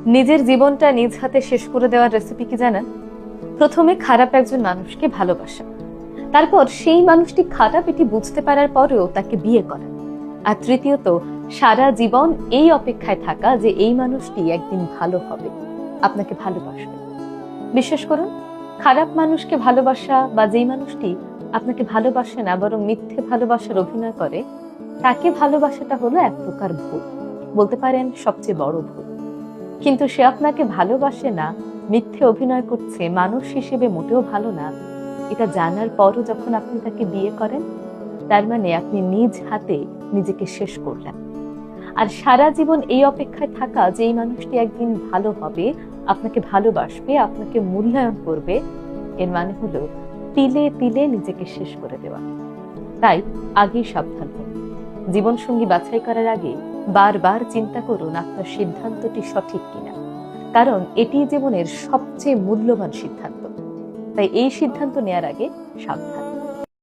নিজের জীবনটা নিজ হাতে শেষ করে দেওয়ার রেসিপি কি জানেন? প্রথমে খারাপ একজন মানুষকে ভালোবাসা, তারপর সেই মানুষটি খারাপ এটি বুঝতে পারার পরেও তাকে বিয়ে করা, আর তৃতীয়ত সারা জীবন এই অপেক্ষায় থাকা যে এই মানুষটি একদিন ভালো হবে, আপনাকে ভালোবাসবে। বিশ্বাস করুন, খারাপ মানুষকে ভালোবাসা বা যেই মানুষটি আপনাকে ভালোবাসে না বরং মিথ্যে ভালোবাসার অভিনয় করে, তাকে ভালোবাসাটা হলো এক প্রকার ভুল, বলতে পারেন সবচেয়ে বড় ভুল। কিন্তু সে আপনাকে ভালোবাসে না, মিথ্যে অভিনয় করছে, মানুষ হিসেবে মোটেও ভালো না, এটা জানার পরও যখন আপনি তাকে বিয়ে করেন, তার মানে আপনি নিজ হাতে নিজেকে শেষ করলেন। আর সারা জীবন এই অপেক্ষায় থাকা যে এই মানুষটি একদিন ভালো হবে, আপনাকে ভালোবাসবে, আপনাকে মূল্যায়ন করবে, এর মানে হলো তিলে তিলে নিজেকে শেষ করে দেওয়া। তাই আগেই সাবধান হন। জীবনসঙ্গী বাছাই করার আগে বারবার চিন্তা করুন আপনার সিদ্ধান্তটি সঠিক কিনা, কারণ এটি জীবনের সবচেয়ে মূল্যবান সিদ্ধান্ত। তাই এই সিদ্ধান্ত নেয়ার আগে সাবধান।